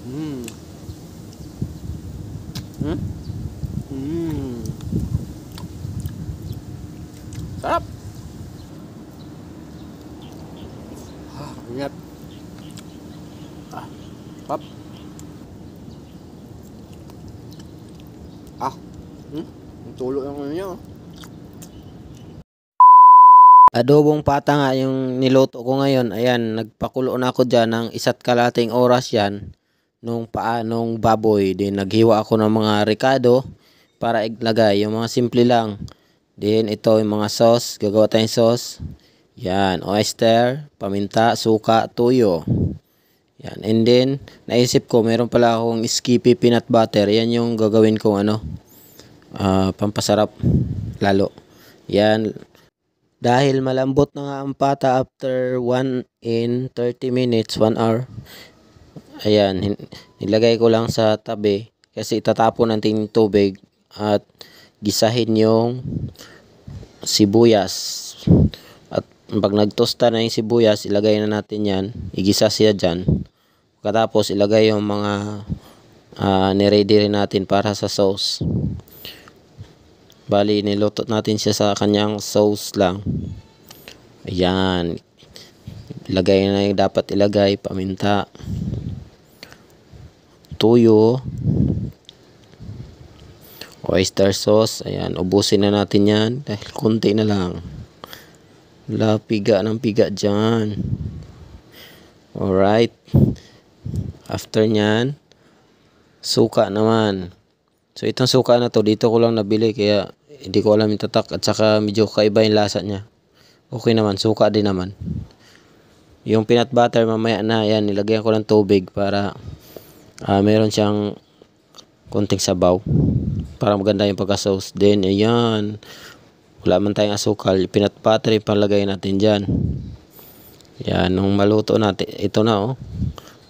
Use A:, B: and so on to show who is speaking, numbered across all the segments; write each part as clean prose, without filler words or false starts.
A: Mm. Hmm? Mm. Sarap. Ingat. Pap. Hmm? Ang tulo yung ano niya. Adobong pata nga yung niluto ko ngayon. Ayan, nagpakulo na ako dyan ng 1.5 oras yan. Nung nung baboy. Then naghiwa ako ng mga ricado para iglagay. Yung mga simple lang. Then ito yung mga sauce. Gagawa tayong sauce. Yan, oyster, paminta, suka, tuyo. Yan. And then, naisip ko, meron pala akong Skippy peanut butter. Yan yung gagawin kong pampasarap lalo. Yan. Dahil malambot na nga ang pata after 1 in 30 minutes, 1 hour. Ayan, nilagay ko lang sa tabi kasi itatapon natin yung tubig at gisahin yung sibuyas. At pag nagtosta na yung sibuyas, ilagay na natin yan. Igisa siya dyan. Pagkatapos, ilagay yung mga niready rin natin para sa sauce. Bali, niluto natin siya sa kanyang sauce lang. Ayan. Ilagay na yung dapat ilagay. Paminta. Tuyo. Oyster sauce. Ayan. Ubusin na natin yan. Dahil konti na lang. Wala, piga ng piga dyan. Alright. After nyan, suka naman. So itong suka na to, dito ko lang nabili kaya hindi ko alam yung tatak at saka medyo kaiba yung lasa niya. Okay naman, suka din naman. Yung peanut butter mamaya na, yan, nilagyan ko ng tubig para meron siyang konting sabaw para maganda yung pagka-sauce. Then ayan, wala man tayong asukal, yung peanut butter yung palagay natin dyan. Yan, nung maluto natin, ito na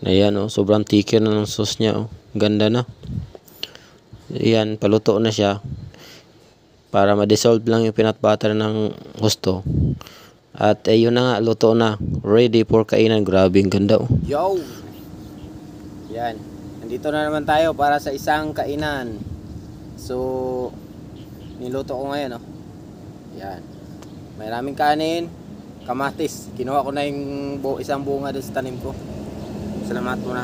A: ayan sobrang thicker na ng sauce niya ganda na. Ayan, paluto na siya para ma-dissolve lang yung peanut butter ng gusto. At ayun na nga, luto na, ready for kainan. Grabe ang ganda Yo! Yan, nandito na naman tayo para sa isang kainan. So niluto ko ngayon yan, may maraming kanin, kamatis. Kinuha ko na yung isang bunga doon sa tanim ko. Salamat muna.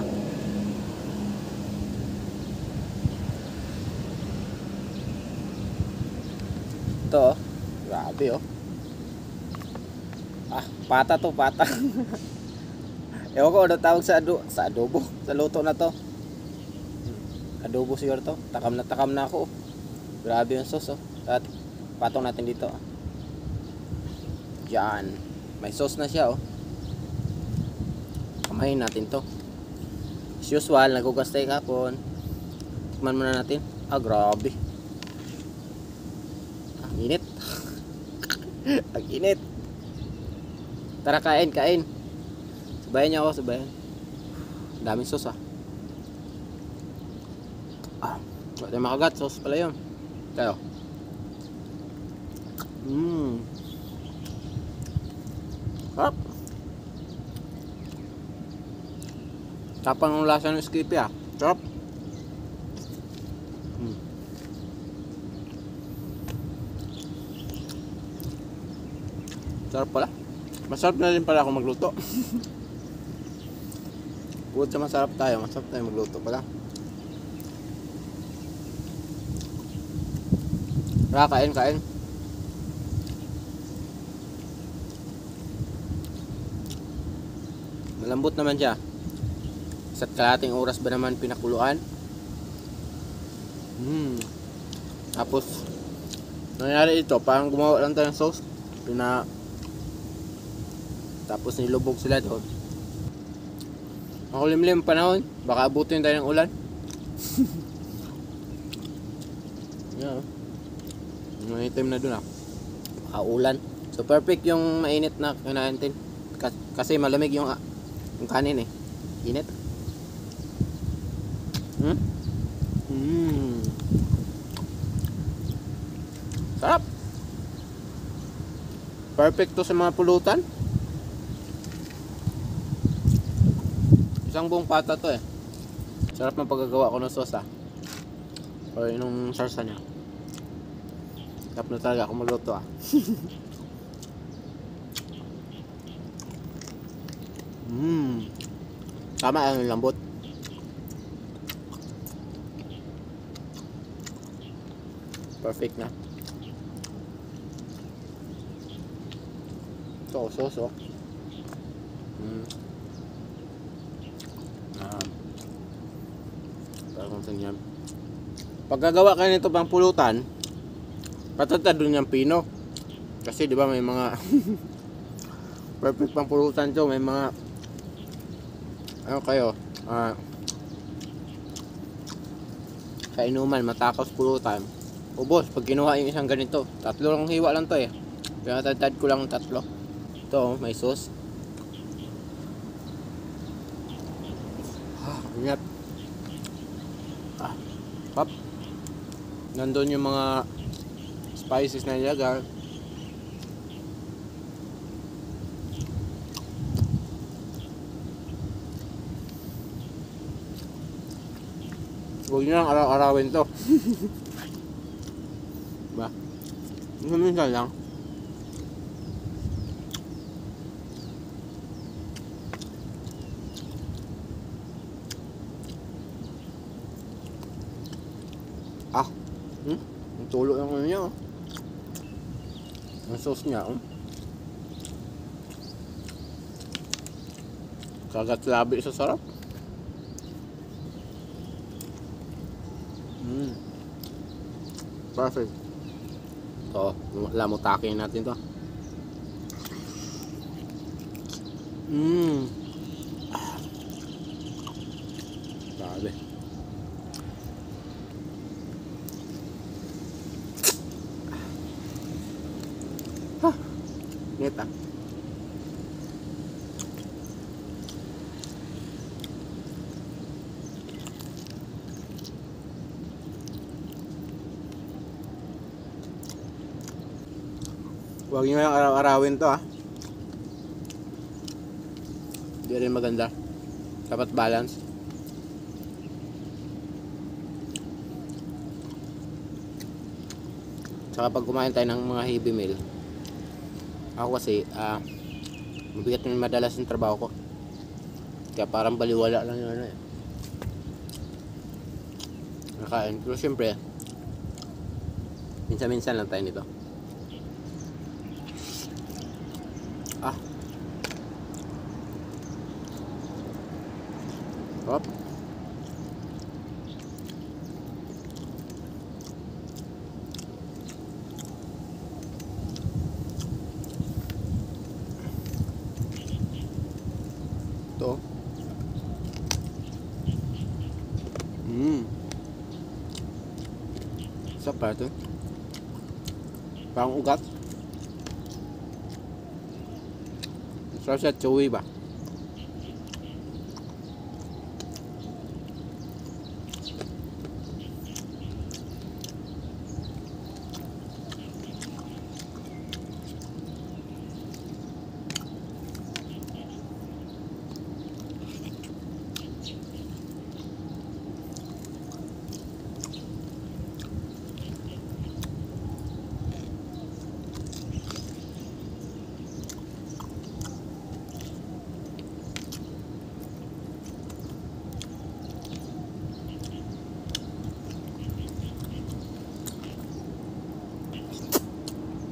A: Ito grabe pata to, pata. Ewan ko ano tawag sa adobo, sa luto na to. Adobo siguro to. Takam na ako. Grabe yung sauce At patong natin dito Yan. May sauce na siya Kamayin natin to. As usual, nagugas tayo kapon. Tikman muna natin. Grabe. Init. Ang init. Tara, kain. Sabayan niyo ako, sabayan. Daming sauce Wala tayo makagat, sauce pala yun. Tayo. Sarap. Tapang ang lasa ng Skippy Sarap. Sarap pala. Masarap na rin pala ako magluto. Bukod sa masarap tayo magluto pala. Tara, kain. Malambot naman siya. 1.5 oras ba naman pinakuluan. Tapos nangyari ito, parang gumawa lang tayo ng sauce. Tapos nilubog sila doon. Makulimlim panahon, baka abutin tayo ng ulan. Yan may item na doon baka ulan. So perfect yung mainit na kinain natin. Kasi malamig yung kanin init. Sarap. Perfect to sa mga pulutan. Isang buong pata to
B: Sarap ng paggagawa ko ng sauce or yung sarsa niya. Sarap na talaga ako magluto Tama ang lambot. Perfect na. Ito, sauce Parang ganyan. Pag gagawa kayo nito pang pulutan, patatad doon yung pino. Kasi di ba may mga perfect pang pulutan to, may mga ano kayo, kainuman, matakaw pulutan. Ubos, pag kinuha yung isang ganito, 3 lang hiwa lang to pinatadtad ko lang 3. Ito, may sauce. Ingat. Pop. Nandun yung mga spices na nilagay. Huwag nyo lang araw-arawin to. Ba? Minsan lang. Ang tulo ng ano niya ang sauce niya kagat labi sa sarap. Perfect. So, lamutakin natin to. Grabe. Neta. Huwag nyo lang araw-arawin to Hindi rin maganda. Dapat balance. Saka pag kumain tayo ng mga heavy meal, ako kasi mabigat yung madalas yung trabaho ko, kaya parang baliwala lang yun nakain. Pero syempre minsan-minsan lang tayo nito. Hop. Ito. Sarap pa ito. Parang ugat. Sarap siya, chewy ba?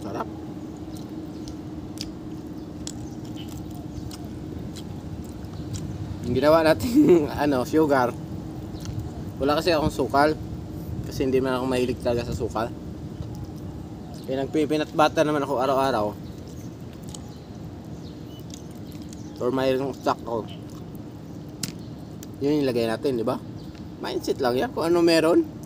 B: Sarap. Yung ginawa natin sugar. Wala kasi akong sukal. Kasi hindi man ako mahilig talaga sa sukal. Kaya nagpipinat butter naman ako araw-araw. Or mayroong stock ko. Yun yung ilagay natin, di ba? Mindset lang yan kung ano meron.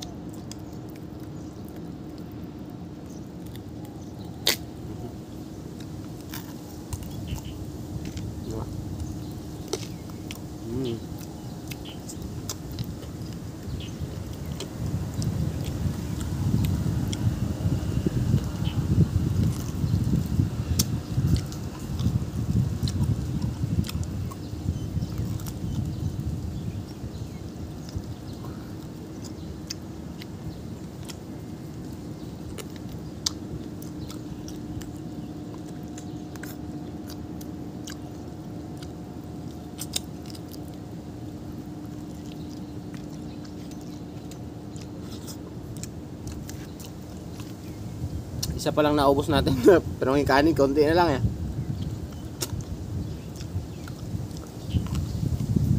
B: Isa pa lang naubos natin. Pero yung kanin, konti na lang eh.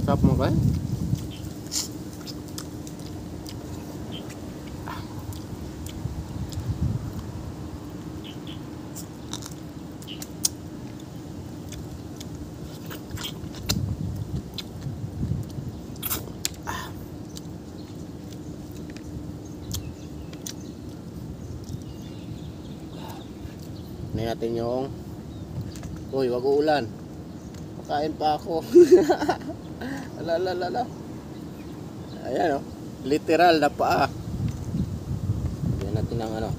B: Sarap mo kayo. Tignan natin yung uy, wag uulan. Pakain pa ako. Ala. Ayan oh. Literal na paa. Tignan natin ang ano.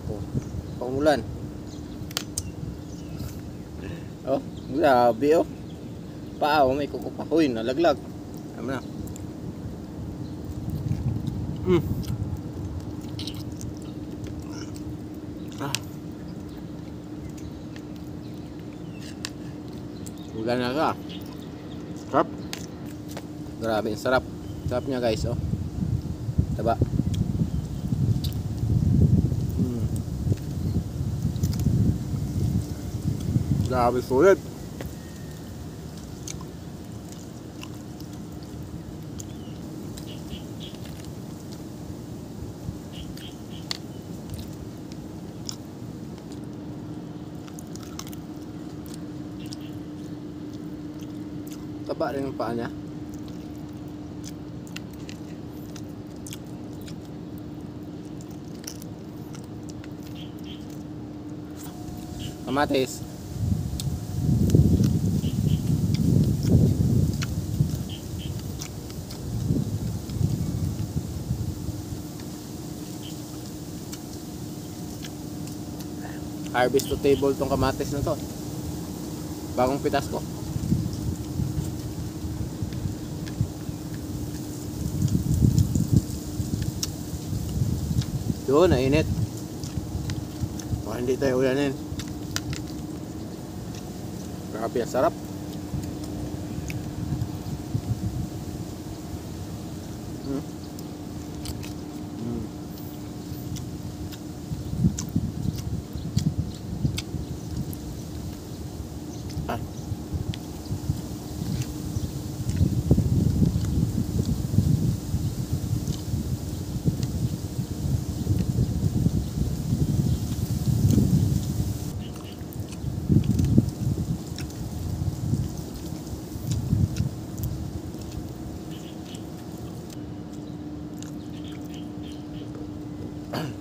B: Oh, pangulan. Oh, grabe oh. Paa oh, may kuko pa. Uy, nalaglag. Tama na. Ulan na ka. Sarap. Grabe, ang sarap. Sarap niya guys, oh. Taba. Grabe, sulit. Taba rin ang paa niya. Kamatis. Harvest to table tong kamatis na to. Bagong pitas ko. Doon, nainit. Baka hindi tayo ulanin. Grabe, ang sarap. Ah.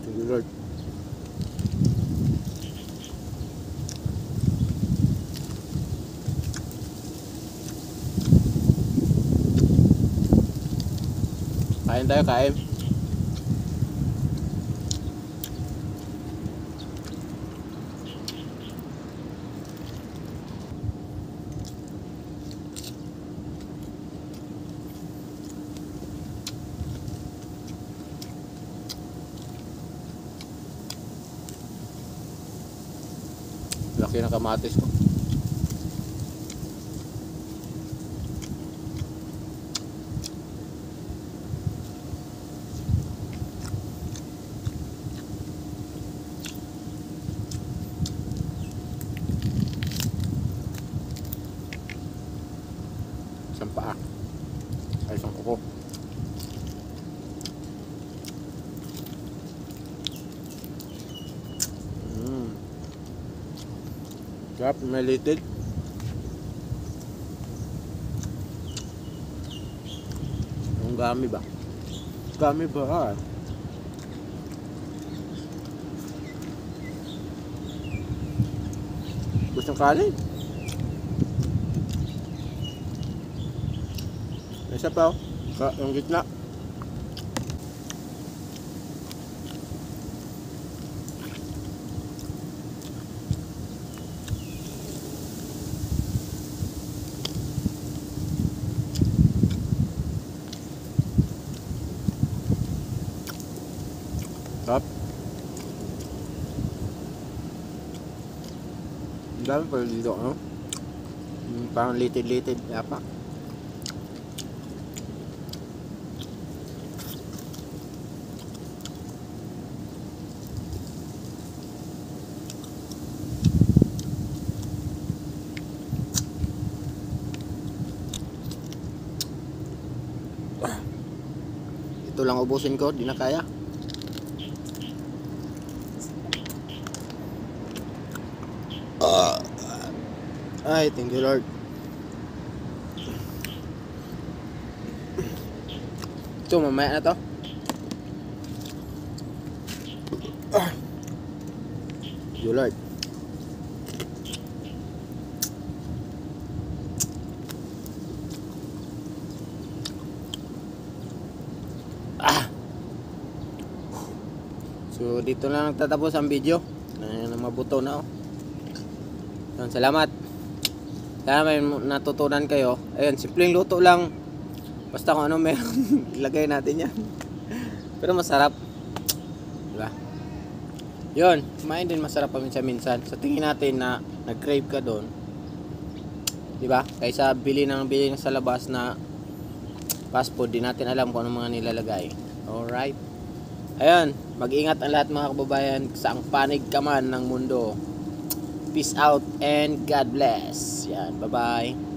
B: Thank you, Lord. Kain tayo, kain. Laki ng kamatis ko. Isang paa. Ay, isang kuko. Sarap, may litid. Ang gami ba? Gami ba? Gusto ng kanin? Isa pa oh. Yung gitna. Sarap. Ang dami pala dito, no? Parang litid-litid, yapak. Ito lang ubusin ko, di na kaya. Ay, thank you Lord. Ito, mamaya na to. Thank you Lord. So dito na nagtatapos ang video. Mabuto na oh. Salamat. Sana may natutunan kayo. Ayun, simpleng luto lang. Basta kung ano meron, ilagay natin yan. Pero masarap. Diba? Yun, kumain din masarap paminsan-minsan. Sa tingin natin na nag-crave ka doon. Diba? Kaysa bili sa labas na fast food, di natin alam kung ano mga nilalagay. Alright. Ayun, mag-ingat ang lahat mga kababayan sa ang panig ka man ng mundo. Peace out and God bless. Yan, bye-bye.